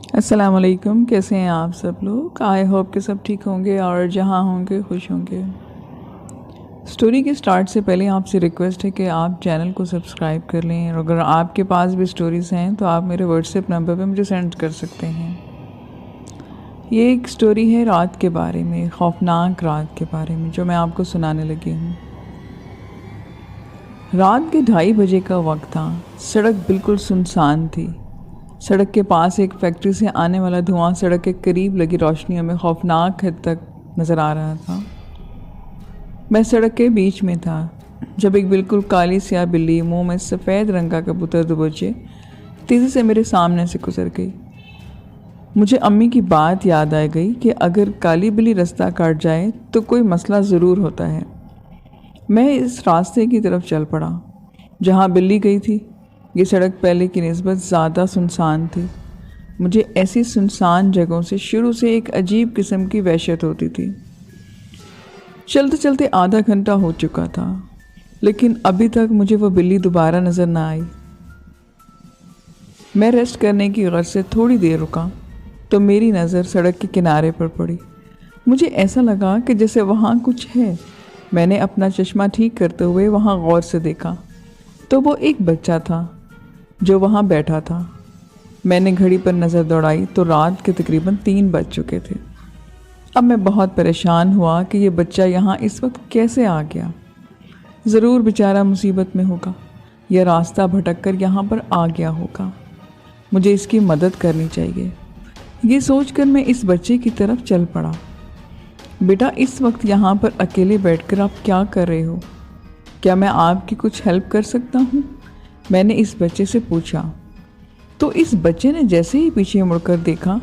السلام علیکم، کیسے ہیں آپ سب لوگ؟ آئی ہوپ کہ سب ٹھیک ہوں گے اور جہاں ہوں گے خوش ہوں گے۔ سٹوری کے سٹارٹ سے پہلے آپ سے ریکویسٹ ہے کہ آپ چینل کو سبسکرائب کر لیں، اور اگر آپ کے پاس بھی سٹوریز ہیں تو آپ میرے واٹس ایپ نمبر پہ مجھے سینڈ کر سکتے ہیں۔ یہ ایک سٹوری ہے رات کے بارے میں، خوفناک رات کے بارے میں، جو میں آپ کو سنانے لگی ہوں۔ رات کے 2:30 بجے کا وقت تھا۔ سڑک بالکل سنسان تھی۔ سڑک کے پاس ایک فیکٹری سے آنے والا دھواں سڑک کے قریب لگی روشنیوں میں خوفناک حد تک نظر آ رہا تھا۔ میں سڑک کے بیچ میں تھا جب ایک بالکل کالی سیاہ بلی منہ میں سفید رنگ کا کبوتر دوبچے تیزی سے میرے سامنے سے گزر گئی۔ مجھے امی کی بات یاد آ گئی کہ اگر کالی بلی رستہ کاٹ جائے تو کوئی مسئلہ ضرور ہوتا ہے۔ میں اس راستے کی طرف چل پڑا جہاں بلی گئی تھی۔ یہ سڑک پہلے کی نسبت زیادہ سنسان تھی۔ مجھے ایسی سنسان جگہوں سے شروع سے ایک عجیب قسم کی وحشت ہوتی تھی۔ چلتے چلتے آدھا گھنٹہ ہو چکا تھا، لیکن ابھی تک مجھے وہ بلی دوبارہ نظر نہ آئی۔ میں ریسٹ کرنے کی غرض سے تھوڑی دیر رکا تو میری نظر سڑک کے کنارے پر پڑی۔ مجھے ایسا لگا کہ جیسے وہاں کچھ ہے۔ میں نے اپنا چشمہ ٹھیک کرتے ہوئے وہاں غور سے دیکھا تو وہ ایک بچہ تھا جو وہاں بیٹھا تھا۔ میں نے گھڑی پر نظر دوڑائی تو رات کے تقریباً 3 بج چکے تھے۔ اب میں بہت پریشان ہوا کہ یہ بچہ یہاں اس وقت کیسے آ گیا۔ ضرور بیچارہ مصیبت میں ہوگا یا راستہ بھٹک کر یہاں پر آ گیا ہوگا۔ مجھے اس کی مدد کرنی چاہیے۔ یہ سوچ کر میں اس بچے کی طرف چل پڑا۔ بیٹا، اس وقت یہاں پر اکیلے بیٹھ کر آپ کیا کر رہے ہو؟ کیا میں آپ کی کچھ ہیلپ کر سکتا ہوں؟ میں نے اس بچے سے پوچھا۔ تو اس بچے نے جیسے ہی پیچھے مڑ کر دیکھا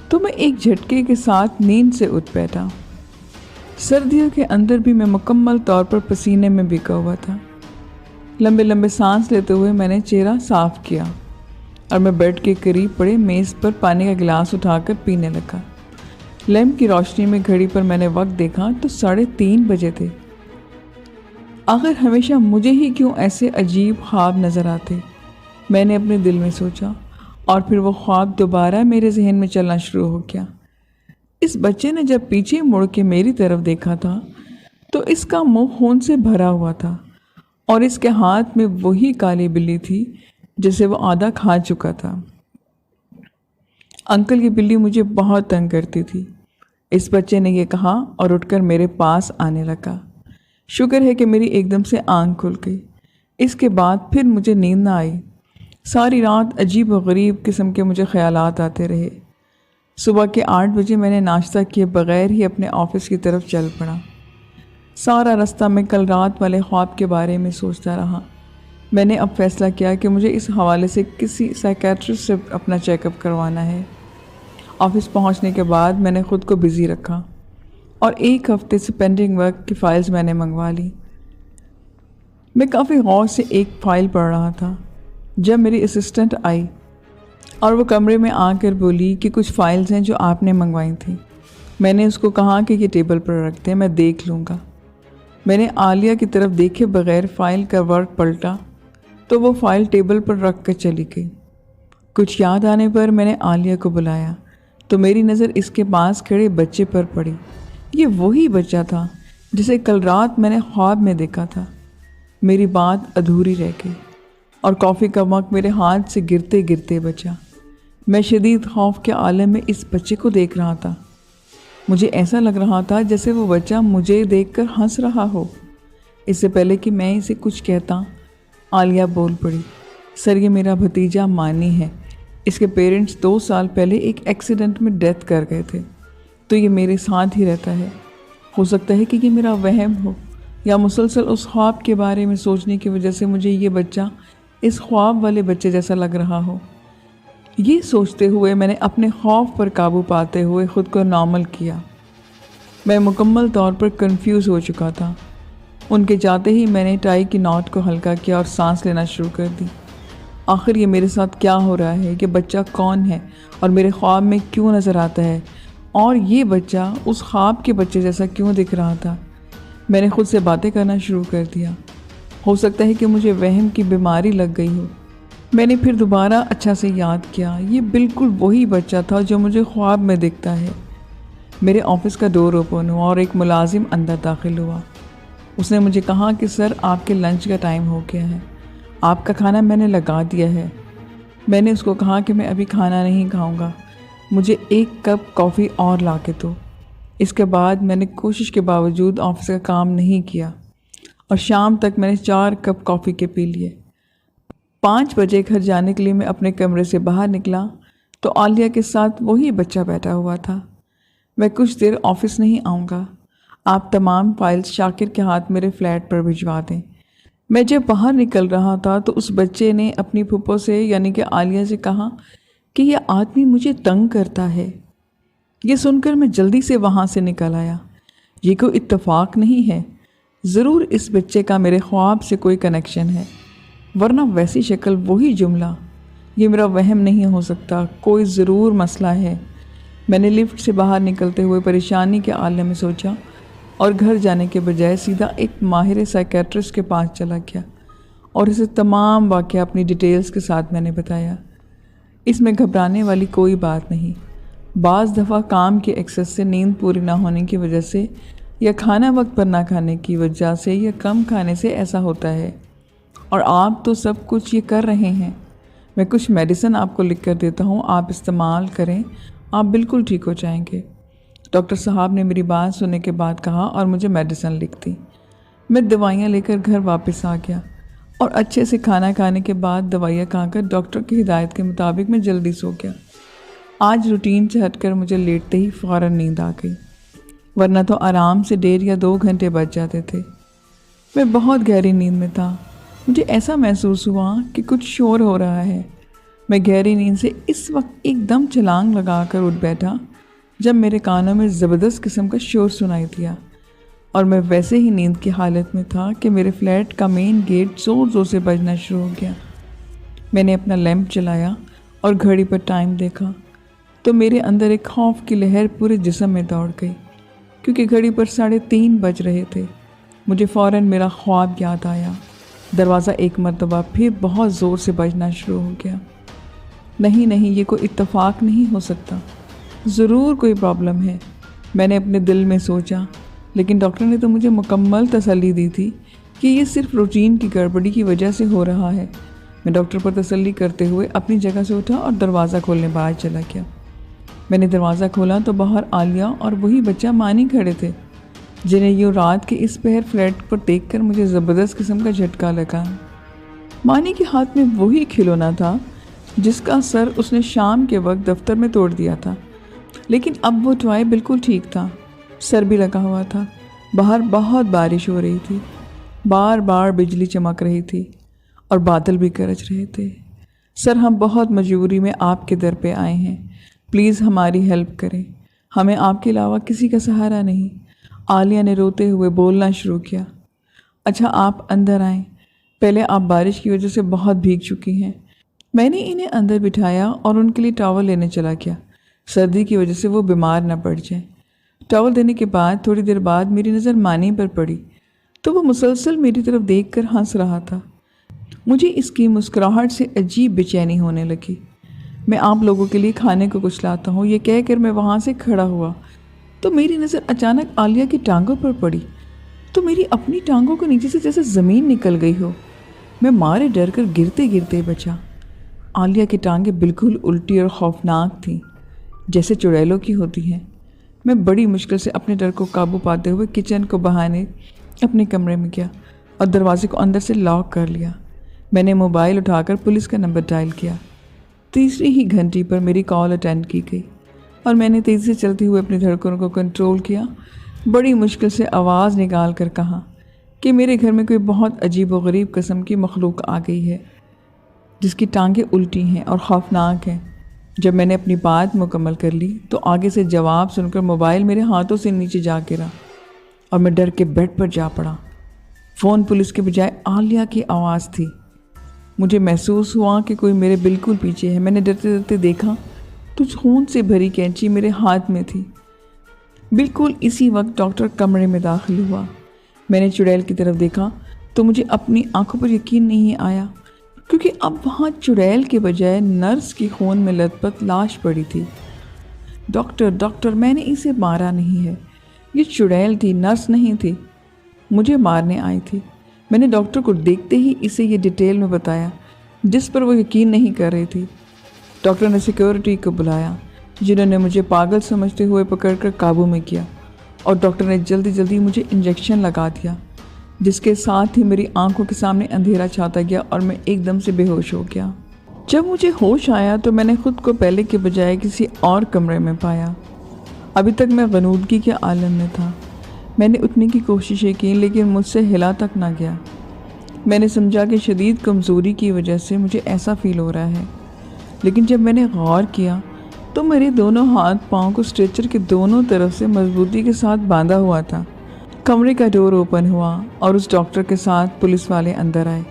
تو میں ایک جھٹکے کے ساتھ نیند سے اٹھ بیٹھا۔ سردیوں کے اندر بھی میں مکمل طور پر پسینے میں بھیگا ہوا تھا۔ لمبے لمبے سانس لیتے ہوئے میں نے چہرہ صاف کیا اور میں بیڈ کے قریب پڑے میز پر پانی کا گلاس اٹھا کر پینے لگا۔ لیمپ کی روشنی میں گھڑی پر میں نے وقت دیکھا تو 3:30 بجے تھے۔ آخر ہمیشہ مجھے ہی کیوں ایسے عجیب خواب نظر آتے؟ میں نے اپنے دل میں سوچا، اور پھر وہ خواب دوبارہ میرے ذہن میں چلنا شروع ہو گیا۔ اس بچے نے جب پیچھے مڑ کے میری طرف دیکھا تھا تو اس کا منہ خون سے بھرا ہوا تھا، اور اس کے ہاتھ میں وہی کالی بلی تھی جسے وہ آدھا کھا چکا تھا۔ انکل، یہ بلی مجھے بہت تنگ کرتی تھی، اس بچے نے یہ کہا اور اٹھ کر میرے پاس آنے لگا۔ شکر ہے کہ میری ایک دم سے آنکھ کھل گئی۔ اس کے بعد پھر مجھے نیند نہ آئی۔ ساری رات عجیب و غریب قسم کے مجھے خیالات آتے رہے۔ صبح کے 8 بجے میں نے ناشتہ کیے بغیر ہی اپنے آفس کی طرف چل پڑا۔ سارا رستہ میں کل رات والے خواب کے بارے میں سوچتا رہا۔ میں نے اب فیصلہ کیا کہ مجھے اس حوالے سے کسی سائیکیٹرسٹ سے اپنا چیک اپ کروانا ہے۔ آفس پہنچنے کے بعد میں نے خود کو بزی رکھا اور 1 ہفتے سے پینڈنگ ورک کی فائلز میں نے منگوا لی۔ میں کافی غور سے ایک فائل پڑھ رہا تھا جب میری اسسٹنٹ آئی اور وہ کمرے میں آ کر بولی کہ کچھ فائلز ہیں جو آپ نے منگوائی تھیں۔ میں نے اس کو کہا کہ یہ ٹیبل پر رکھ دیں، میں دیکھ لوں گا۔ میں نے عالیہ کی طرف دیکھے بغیر فائل کا ورق پلٹا تو وہ فائل ٹیبل پر رکھ کر چلی گئی۔ کچھ یاد آنے پر میں نے عالیہ کو بلایا تو میری نظر اس کے پاس کھڑے بچے پر پڑی۔ یہ وہی بچہ تھا جسے کل رات میں نے خواب میں دیکھا تھا۔ میری بات ادھوری رہ گئی اور کافی کا مگ میرے ہاتھ سے گرتے گرتے بچا۔ میں شدید خوف کے عالم میں اس بچے کو دیکھ رہا تھا۔ مجھے ایسا لگ رہا تھا جیسے وہ بچہ مجھے دیکھ کر ہنس رہا ہو۔ اس سے پہلے کہ میں اسے کچھ کہتا، عالیہ بول پڑی، سر یہ میرا بھتیجا مانی ہے۔ اس کے پیرنٹس 2 سال پہلے ایک ایکسیڈنٹ میں ڈیتھ کر گئے تھے، تو یہ میرے ساتھ ہی رہتا ہے۔ ہو سکتا ہے کہ یہ میرا وہم ہو، یا مسلسل اس خواب کے بارے میں سوچنے کی وجہ سے مجھے یہ بچہ اس خواب والے بچے جیسا لگ رہا ہو۔ یہ سوچتے ہوئے میں نے اپنے خوف پر قابو پاتے ہوئے خود کو نارمل کیا۔ میں مکمل طور پر کنفیوز ہو چکا تھا۔ ان کے جاتے ہی میں نے ٹائی کی ناٹ کو ہلکا کیا اور سانس لینا شروع کر دی۔ آخر یہ میرے ساتھ کیا ہو رہا ہے؟ یہ بچہ کون ہے اور میرے خواب میں کیوں نظر آتا ہے؟ اور یہ بچہ اس خواب کے بچے جیسا کیوں دکھ رہا تھا؟ میں نے خود سے باتیں کرنا شروع کر دیا۔ ہو سکتا ہے کہ مجھے وہم کی بیماری لگ گئی ہو۔ मैंने फिर दोबारा अच्छा से याद किया, ये बिल्कुल वही बच्चा था जो मुझे ख्वाब में दिखता है। मेरे ऑफिस का डोर ओपन हुआ और एक मुलाजिम अंदर दाखिल हुआ। उसने मुझे कहा कि सर, आपके लंच का टाइम हो गया है, आपका खाना मैंने लगा दिया है। मैंने उसको कहा कि मैं अभी खाना नहीं खाऊंगा, मुझे 1 कप कॉफ़ी और ला के दो। इसके बाद मैंने कोशिश के बावजूद ऑफिस का काम नहीं किया और शाम तक मैंने 4 कप कॉफ़ी के पी लिए। 5 बजे घर जाने के लिए मैं अपने कमरे से बाहर निकला तो आलिया के साथ वही बच्चा बैठा हुआ था। मैं कुछ देर ऑफिस नहीं आऊँगा, आप तमाम फाइल्स शाकिर के हाथ मेरे फ्लैट पर भिजवा दें। मैं जब बाहर निकल रहा था तो उस बच्चे ने अपनी फूफो से यानी कि आलिया से कहा कि यह आदमी मुझे तंग करता है। ये सुनकर मैं जल्दी से वहाँ से निकल आया। ये कोई इत्तेफाक नहीं है, ज़रूर इस बच्चे का मेरे ख्वाब से कोई कनेक्शन है, वरना वैसी शक्ल वही जुमला, ये मेरा वहम नहीं हो सकता, कोई ज़रूर मसला है। मैंने लिफ्ट से बाहर निकलते हुए परेशानी के आलम में सोचा और घर जाने के बजाय सीधा एक माहिर साइकेट्रिस्ट के पास चला गया और इसे तमाम वाक़या अपनी डिटेल्स के साथ मैंने बताया। इसमें घबराने वाली कोई बात नहीं। बाज़ दफ़ा काम के एक्सेस से नींद पूरी ना होने की वजह से या खाना वक्त पर ना खाने की वजह से या कम खाने से ऐसा होता है, और आप तो सब कुछ ये कर रहे हैं। मैं कुछ मेडिसिन आपको लिख कर देता हूँ, आप इस्तेमाल करें, आप बिल्कुल ठीक हो जाएंगे। डॉक्टर साहब ने मेरी बात सुनने के बाद कहा और मुझे मेडिसिन लिख दी। मैं दवाइयाँ लेकर घर वापस आ गया और अच्छे से खाना खाने के बाद दवाइयाँ खाकर डॉक्टर की हिदायत के मुताबिक मैं जल्दी सो गया। आज रूटीन से हटकर मुझे लेटते ही फ़ौरन नींद आ गई, वरना तो आराम से 1.5 या 2 घंटे बच जाते थे। मैं बहुत गहरी नींद में था। मुझे ऐसा महसूस हुआ कि कुछ शोर हो रहा है। मैं गहरी नींद से इस वक्त एकदम छलांग लगाकर उठ बैठा जब मेरे कानों में ज़बरदस्त किस्म का शोर सुनाई दिया, और मैं वैसे ही नींद की हालत में था कि मेरे फ्लैट का मेन गेट ज़ोर ज़ोर से बजना शुरू हो गया। मैंने अपना लैंप जलाया और घड़ी पर टाइम देखा तो मेरे अंदर एक खौफ की लहर पूरे जिस्म में दौड़ गई, क्योंकि घड़ी पर 3:30 बज रहे थे। मुझे फ़ौरन मेरा ख्वाब याद आया। दरवाज़ा एक मरतबा फिर बहुत ज़ोर से बजना शुरू हो गया। नहीं, ये कोई इत्तेफाक नहीं हो सकता, ज़रूर कोई प्रॉब्लम है, मैंने अपने दिल में सोचा। लेकिन डॉक्टर ने तो मुझे मुकम्मल तसल्ली दी थी कि ये सिर्फ रूटीन की गड़बड़ी की वजह से हो रहा है। मैं डॉक्टर पर तसल्ली करते हुए अपनी जगह से उठा और दरवाज़ा खोलने बाहर चला गया। मैंने दरवाज़ा खोला तो बाहर आलिया और वही बच्चा मानी खड़े थे, जिन्हें यूँ रात के इस पहर फ्लैट पर देखकर मुझे ज़बरदस्त किस्म का झटका लगा। मानी के हाथ में वही खिलौना था जिसका सर उसने शाम के वक्त दफ्तर में तोड़ दिया था, लेकिन अब वो टॉय बिल्कुल ठीक था, सर भी लगा हुआ था। बाहर बहुत बारिश हो रही थी, बार बार बिजली चमक रही थी और बादल भी गरज रहे थे। सर, हम बहुत मजबूरी में आपके दर पे आए हैं, प्लीज़ हमारी हेल्प करें, हमें आपके अलावा किसी का सहारा नहीं। आलिया ने रोते हुए बोलना शुरू किया। अच्छा, आप अंदर आएँ, पहले आप बारिश की वजह से बहुत भीग चुकी हैं। मैंने इन्हें अंदर बिठाया और उनके लिए टॉवल लेने चला गया, सर्दी की वजह से वो बीमार न पड़ जाए। टॉवल देने के बाद थोड़ी देर बाद मेरी नज़र मानी पर पड़ी तो वो मुसलसल मेरी तरफ देखकर हंस रहा था। मुझे इसकी मुस्कुराहट से अजीब बेचैनी होने लगी। मैं आप लोगों के लिए खाने को कुछ लाता हूँ, ये कहकर मैं वहाँ से खड़ा हुआ तो मेरी नज़र अचानक आलिया की टांगों पर पड़ी तो मेरी अपनी टांगों को नीचे से जैसे ज़मीन निकल गई हो। मैं मारे डर कर गिरते गिरते बचा। आलिया की टांगें बिल्कुल उल्टी और खौफनाक थीं, जैसे चुड़ैलों की होती हैं। मैं बड़ी मुश्किल से अपने डर को काबू पाते हुए किचन को बहाने अपने कमरे में गया और दरवाजे को अंदर से लॉक कर लिया। मैंने मोबाइल उठाकर पुलिस का नंबर डायल किया। तीसरी ही घंटी पर मेरी कॉल अटेंड की गई और मैंने तेज़ी से चलते हुए अपनी धड़कनों को कंट्रोल किया। बड़ी मुश्किल से आवाज़ निकाल कर कहा कि मेरे घर में कोई बहुत अजीब व गरीब किस्म की मखलूक आ गई है जिसकी टांगें उल्टी हैं और ख़ौफनाक हैं। जब मैंने अपनी बात मुकम्मल कर ली तो आगे से जवाब सुनकर मोबाइल मेरे हाथों से नीचे जा गिरा और मैं डर के बेड पर जा पड़ा। फ़ोन पुलिस के बजाय आलिया की आवाज़ थी। मुझे महसूस हुआ कि कोई मेरे बिल्कुल पीछे है। मैंने डरते डरते देखा तो खून से भरी कैंची मेरे हाथ में थी। बिल्कुल इसी वक्त डॉक्टर कमरे में दाखिल हुआ। मैंने चुड़ैल की तरफ देखा तो मुझे अपनी आंखों पर यकीन नहीं आया। کیونکہ اب وہاں چڑیل کے بجائے نرس کی خون میں لت پت لاش پڑی تھی۔ ڈاکٹر ڈاکٹر میں نے اسے مارا نہیں ہے، یہ چڑیل تھی، نرس نہیں تھی، مجھے مارنے آئی تھی۔ میں نے ڈاکٹر کو دیکھتے ہی اسے یہ ڈیٹیل میں بتایا جس پر وہ یقین نہیں کر رہی تھی۔ ڈاکٹر نے سیکیورٹی کو بلایا جنہوں نے مجھے پاگل سمجھتے ہوئے پکڑ کر قابو میں کیا، اور ڈاکٹر نے جلدی جلدی مجھے انجیکشن لگا دیا، جس کے ساتھ ہی میری آنکھوں کے سامنے اندھیرا چھاتا گیا اور میں ایک دم سے بے ہوش ہو گیا۔ جب مجھے ہوش آیا تو میں نے خود کو پہلے کے بجائے کسی اور کمرے میں پایا۔ ابھی تک میں غنودگی کے عالم میں تھا۔ میں نے اٹھنے کی کوششیں کی لیکن مجھ سے ہلا تک نہ گیا۔ میں نے سمجھا کہ شدید کمزوری کی وجہ سے مجھے ایسا فیل ہو رہا ہے، لیکن جب میں نے غور کیا تو میرے دونوں ہاتھ پاؤں کو اسٹریچر کے دونوں طرف سے مضبوطی کے ساتھ باندھا ہوا تھا۔ کمرے کا ڈور اوپن ہوا اور اس ڈاکٹر کے ساتھ پولیس والے اندر آئے۔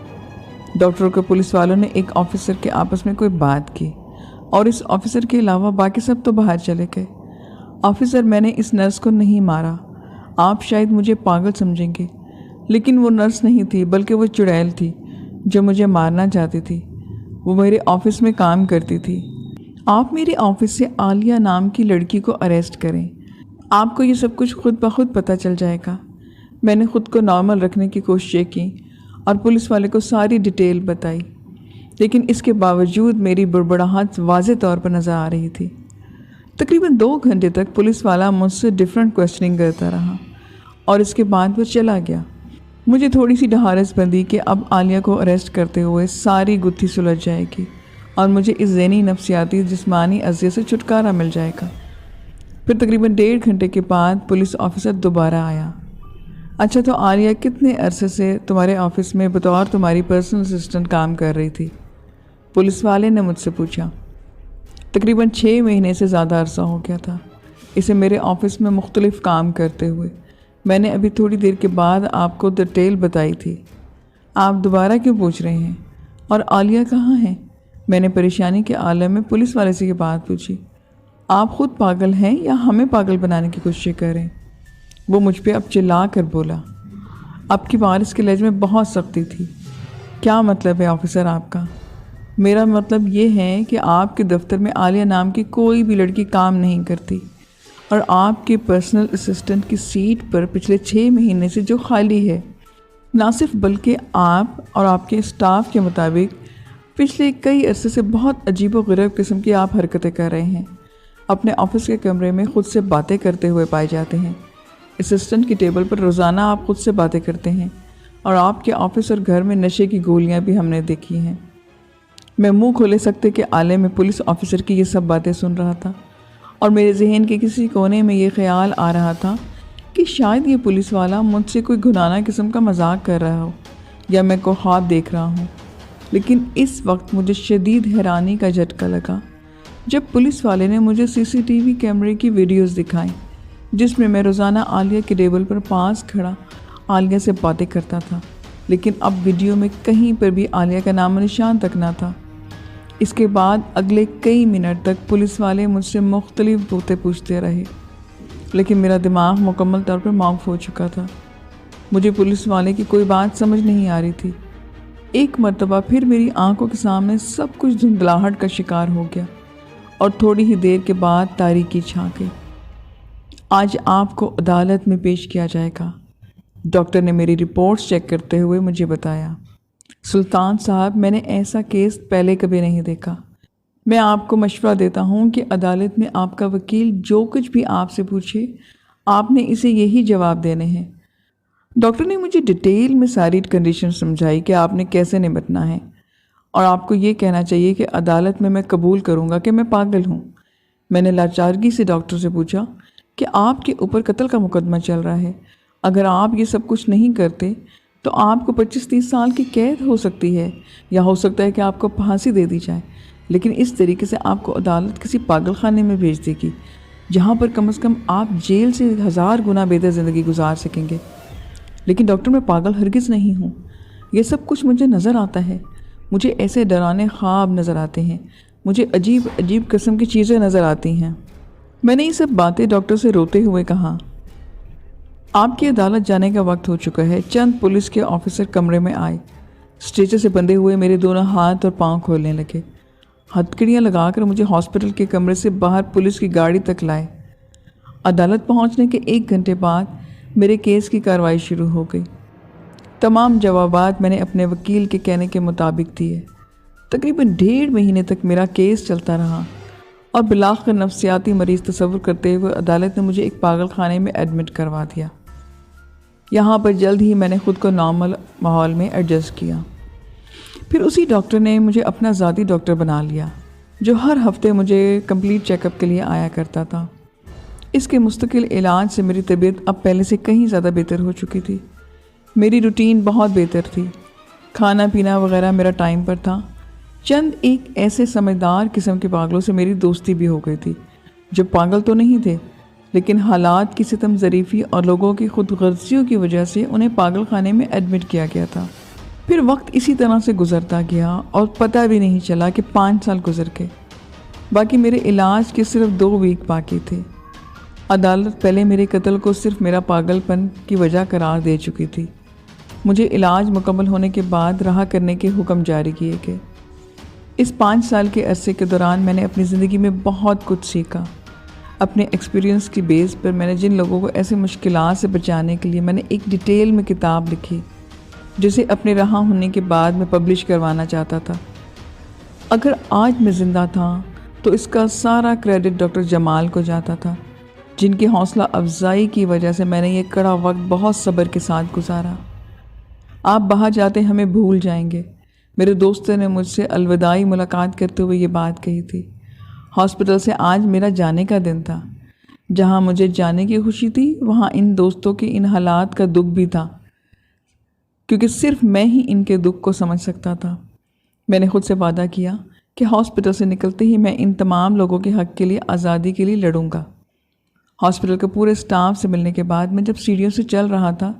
ڈاکٹر کو پولیس والوں نے ایک آفیسر کے آپس میں کوئی بات کی اور اس آفیسر کے علاوہ باقی سب تو باہر چلے گئے۔ آفیسر، میں نے اس نرس کو نہیں مارا، آپ شاید مجھے پاگل سمجھیں گے، لیکن وہ نرس نہیں تھی بلکہ وہ چڑیل تھی جو مجھے مارنا چاہتی تھی۔ وہ میرے آفس میں کام کرتی تھی۔ آپ میرے آفس سے عالیہ نام کی لڑکی کو اریسٹ کریں، آپ کو یہ سب کچھ خود بخود پتہ چل جائے گا۔ میں نے خود کو نارمل رکھنے کی کوششیں کی اور پولیس والے کو ساری ڈیٹیل بتائی، لیکن اس کے باوجود میری بڑبڑاہٹ واضح طور پر نظر آ رہی تھی۔ تقریباً 2 گھنٹے تک پولیس والا مجھ سے ڈیفرنٹ کویسچننگ کرتا رہا اور اس کے بعد وہ چلا گیا۔ مجھے تھوڑی سی ڈہارس بندی کہ اب عالیہ کو اریسٹ کرتے ہوئے ساری گتھی سلجھ جائے گی اور مجھے اس ذہنی نفسیاتی جسمانی اذیت سے چھٹکارا مل جائے گا۔ پھر تقریباً 1.5 گھنٹے کے بعد پولیس آفیسر دوبارہ آیا۔ اچھا، تو عالیہ کتنے عرصے سے تمہارے آفس میں بطور تمہاری پرسنل اسسٹنٹ کام کر رہی تھی؟ پولیس والے نے مجھ سے پوچھا۔ تقریباً 6 مہینے سے زیادہ عرصہ ہو گیا تھا اسے میرے آفس میں مختلف کام کرتے ہوئے۔ میں نے ابھی تھوڑی دیر کے بعد آپ کو ڈیٹیل بتائی تھی۔ آپ دوبارہ کیوں پوچھ رہے ہیں؟ اور عالیہ کہاں ہے؟ میں نے پریشانی کے عالم میں پولیس والے سے یہ بات پوچھی۔ آپ خود پاگل ہیں یا ہمیں پاگل بنانے کی کوشش کر رہے ہیں؟ وہ مجھ پہ اب چلا کر بولا۔ اب کی بار اس کے لہجے میں بہت سختی تھی۔ کیا مطلب ہے آفیسر آپ کا؟ میرا مطلب یہ ہے کہ آپ کے دفتر میں عالیہ نام کی کوئی بھی لڑکی کام نہیں کرتی، اور آپ کے پرسنل اسسٹنٹ کی سیٹ پر پچھلے 6 مہینے سے جو خالی ہے، نہ صرف بلکہ آپ اور آپ کے اسٹاف کے مطابق پچھلے کئی عرصے سے بہت عجیب و غریب قسم کی آپ حرکتیں کر رہے ہیں۔ اپنے آفس کے کمرے میں خود سے باتیں کرتے ہوئے پائے جاتے ہیں۔ اسسٹنٹ کی ٹیبل پر روزانہ آپ خود سے باتیں کرتے ہیں، اور آپ کے آفس اور گھر میں نشے کی گولیاں بھی ہم نے دیکھی ہیں۔ میں منہ کھولے سکتے کہ آلے میں پولیس آفیسر کی یہ سب باتیں سن رہا تھا، اور میرے ذہن کے کسی کونے میں یہ خیال آ رہا تھا کہ شاید یہ پولیس والا مجھ سے کوئی گھنانہ قسم کا مذاق کر رہا ہو یا میں کوئی خواب دیکھ رہا ہوں۔ لیکن اس وقت مجھے شدید حیرانی کا جھٹکا لگا جب پولیس والے نے مجھے CCTV کیمرے کی ویڈیوز دکھائیں جس میں میں روزانہ عالیہ کے ٹیبل پر پاس کھڑا عالیہ سے باتیں کرتا تھا، لیکن اب ویڈیو میں کہیں پر بھی عالیہ کا نام و نشان تک نہ تھا۔ اس کے بعد اگلے کئی منٹ تک پولیس والے مجھ سے مختلف باتیں پوچھتے رہے، لیکن میرا دماغ مکمل طور پر معاف ہو چکا تھا۔ مجھے پولیس والے کی کوئی بات سمجھ نہیں آ رہی تھی۔ ایک مرتبہ پھر میری آنکھوں کے سامنے سب کچھ دھندلاہٹ کا شکار ہو گیا، اور تھوڑی ہی دیر کے بعد تاریکی چھا گئی۔ آج آپ کو عدالت میں پیش کیا جائے گا، ڈاکٹر نے میری رپورٹس چیک کرتے ہوئے مجھے بتایا۔ سلطان صاحب، میں نے ایسا کیس پہلے کبھی نہیں دیکھا۔ میں آپ کو مشورہ دیتا ہوں کہ عدالت میں آپ کا وکیل جو کچھ بھی آپ سے پوچھے آپ نے اسے یہی جواب دینے ہیں۔ ڈاکٹر نے مجھے ڈیٹیل میں ساری کنڈیشن سمجھائی کہ آپ نے کیسے نمٹنا ہے، اور آپ کو یہ کہنا چاہیے کہ عدالت میں قبول کروں گا کہ میں پاگل ہوں۔ میں نے لاچارگی سے ڈاکٹر سے پوچھا کہ آپ کے اوپر قتل کا مقدمہ چل رہا ہے، اگر آپ یہ سب کچھ نہیں کرتے تو آپ کو 25-30 سال کی قید ہو سکتی ہے، یا ہو سکتا ہے کہ آپ کو پھانسی دے دی جائے، لیکن اس طریقے سے آپ کو عدالت کسی پاگل خانے میں بھیج دے گی جہاں پر کم از کم آپ جیل سے 1000 گنا بہتر زندگی گزار سکیں گے۔ لیکن ڈاکٹر، میں پاگل ہرگز نہیں ہوں، یہ سب کچھ مجھے نظر آتا ہے، مجھے ایسے ڈرانے خواب نظر آتے ہیں، مجھے عجیب عجیب قسم کی چیزیں نظر آتی ہیں۔ میں نے یہ سب باتیں ڈاکٹر سے روتے ہوئے کہا۔ آپ کی عدالت جانے کا وقت ہو چکا ہے۔ چند پولیس کے آفیسر کمرے میں آئے۔ स्ट्रेचर से बंधे हुए मेरे दोनों हाथ और पांव खोलने लगे। हथकड़ियाँ लगाकर मुझे हॉस्पिटल के कमरे से बाहर पुलिस की गाड़ी तक लाए। अदालत पहुंचने के 1 घंटे बाद मेरे केस की कार्रवाई शुरू हो गई। तमाम जवाबात मैंने अपने वकील के कहने के मुताबिक दिए। तकरीबन 1.5 महीने तक मेरा केस चलता रहा और बिलाखिर नफ्सियाती मरीज़ तस्वुर करते हुए अदालत ने मुझे एक पागल खाने में एडमिट करवा दिया। यहाँ पर जल्द ही मैंने ख़ुद को नॉर्मल माहौल में एडजस्ट किया। फिर उसी डॉक्टर ने मुझे अपना ज़ाती डॉक्टर बना लिया, जो हर हफ्ते मुझे कंप्लीट चेकअप के लिए आया करता था। इसके मुस्तकिल इलाज से मेरी तबीयत अब पहले से कहीं ज़्यादा बेहतर हो चुकी थी। मेरी रूटीन बहुत बेहतर थी, खाना पीना वगैरह मेरा टाइम पर था। चंद एक ऐसे समझदार किस्म के पागलों से मेरी दोस्ती भी हो गई थी, जो पागल तो नहीं थे, लेकिन हालात की सितम ज़रीफ़ी और लोगों की खुद गर्जियों की वजह से उन्हें पागल खाने में एडमिट किया गया था। फिर वक्त इसी तरह से गुजरता गया और पता भी नहीं चला कि 5 साल गुजर गए। बाकी मेरे इलाज के सिर्फ 2 वीक बाकी थे। अदालत पहले मेरे कत्ल को सिर्फ मेरा पागलपन की वजह करार दे चुकी थी। मुझे इलाज मुकम्मल होने के बाद रहा करने के हुक्म जारी किए गए। इस 5 साल के अरसे के दौरान मैंने अपनी ज़िंदगी में बहुत कुछ सीखा। अपने एक्सपीरियंस की बेस पर मैंने जिन लोगों को ऐसे मुश्किलात से बचाने के लिए मैंने एक डिटेल में किताब लिखी, जिसे अपने रहा होने के बाद मैं पब्लिश करवाना चाहता था। अगर आज मैं ज़िंदा था तो इसका सारा क्रेडिट डॉक्टर जमाल को जाता था, जिनकी हौसला अफजाई की वजह से मैंने ये कड़ा वक्त बहुत सब्र के साथ गुजारा। आप बाहर जाते हमें भूल जाएंगे, मेरे दोस्तों ने मुझसे अलविदाई मुलाकात करते हुए ये बात कही थी। हॉस्पिटल से आज मेरा जाने का दिन था। जहाँ मुझे जाने की खुशी थी, वहाँ इन दोस्तों के इन हालात का दुख भी था, क्योंकि सिर्फ मैं ही इनके दुख को समझ सकता था। मैंने खुद से वादा किया कि हॉस्पिटल से निकलते ही मैं इन तमाम लोगों के हक़ के लिए, आज़ादी के लिए लड़ूंगा। हॉस्पिटल के पूरे स्टाफ से मिलने के बाद मैं जब सीढ़ियों से चल रहा था,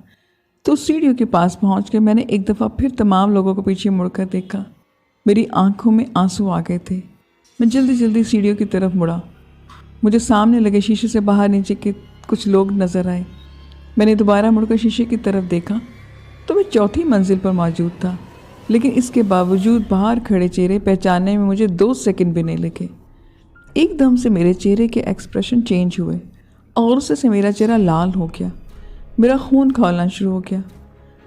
तो सीढ़ियों के पास पहुंचकर मैंने एक दफ़ा फिर तमाम लोगों को पीछे मुड़कर देखा। मेरी आंखों में आंसू आ गए थे। मैं जल्दी जल्दी सीढ़ियों की तरफ मुड़ा। मुझे सामने लगे शीशे से बाहर नीचे के कुछ लोग नज़र आए। मैंने दोबारा मुड़कर शीशे की तरफ देखा तो मैं 4थी मंजिल पर मौजूद था, लेकिन इसके बावजूद बाहर खड़े चेहरे पहचानने में मुझे 2 सेकंड भी नहीं लगे। एकदम से मेरे चेहरे के एक्सप्रेशन चेंज हुए और उससे से मेरा चेहरा लाल हो गया। मेरा खून खौलना शुरू हो गया।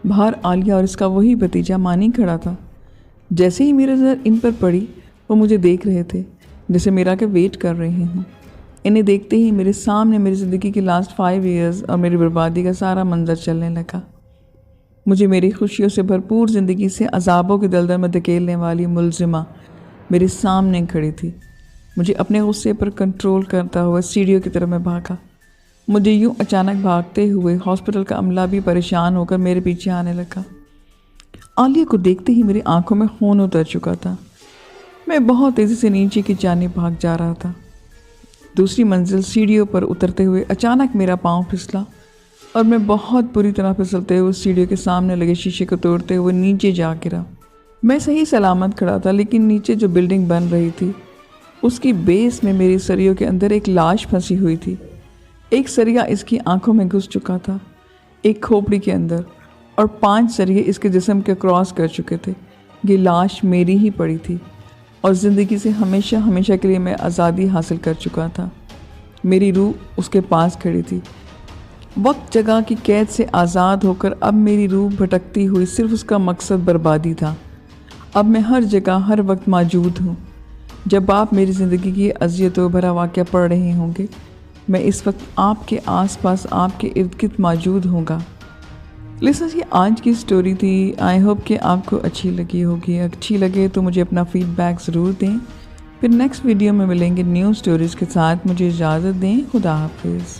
बाहर आलिया और इसका वही भतीजा मानी खड़ा था। जैसे ही मेरी नज़र इन पर पड़ी, वो मुझे देख रहे थे जैसे मेरा के वेट कर रहे हूँ। इन्हें देखते ही मेरे सामने मेरी ज़िंदगी की लास्ट 5 ईयर्स और मेरी बर्बादी का सारा मंजर चलने लगा। मुझे मेरी खुशियों से भरपूर ज़िंदगी से अजाबों के दलदल में धकेलने वाली मुलजिमा मेरे सामने खड़ी थी। मुझे अपने गुस्से पर कंट्रोल करता हुआ सीढ़ियों की तरफ मैं भागा। मुझे यूं अचानक भागते हुए हॉस्पिटल का अमला भी परेशान होकर मेरे पीछे आने लगा। आलिया को देखते ही मेरी आंखों में खून उतर चुका था। मैं बहुत तेज़ी से नीचे की जानिब भाग जा रहा था। दूसरी मंजिल सीढ़ियों पर उतरते हुए अचानक मेरा पाँव फिसला और मैं बहुत बुरी तरह फिसलते हुए सीढ़ियों के सामने लगे शीशे को तोड़ते हुए नीचे जा गिरा। मैं सही सलामत खड़ा था, लेकिन नीचे जो बिल्डिंग बन रही थी उसकी बेस में मेरी सरियों के अंदर एक लाश फंसी हुई थी। एक सरिया इसकी आंखों में घुस चुका था, एक खोपड़ी के अंदर, और 5 सरिये इसके जिस्म के क्रॉस कर चुके थे। ये लाश मेरी ही पड़ी थी और ज़िंदगी से हमेशा हमेशा के लिए मैं आज़ादी हासिल कर चुका था। मेरी रूह उसके पास खड़ी थी। वक्त जगह की कैद से आज़ाद होकर अब मेरी रूह भटकती हुई सिर्फ उसका मकसद बर्बादी था। अब मैं हर जगह हर वक्त मौजूद हूँ। जब आप मेरी ज़िंदगी की अज़ियतों भरा वाक़या पढ़ रहे होंगे, मैं इस वक्त आपके आसपास, आपके इर्द गिर्द मौजूद होगा। लिसनर्स, ये आज की स्टोरी थी। आई होप कि आपको अच्छी लगी होगी। अच्छी लगे तो मुझे अपना फीडबैक ज़रूर दें। फिर नेक्स्ट वीडियो में मिलेंगे न्यू स्टोरीज़ के साथ। मुझे इजाज़त दें। खुदा हाफिज़।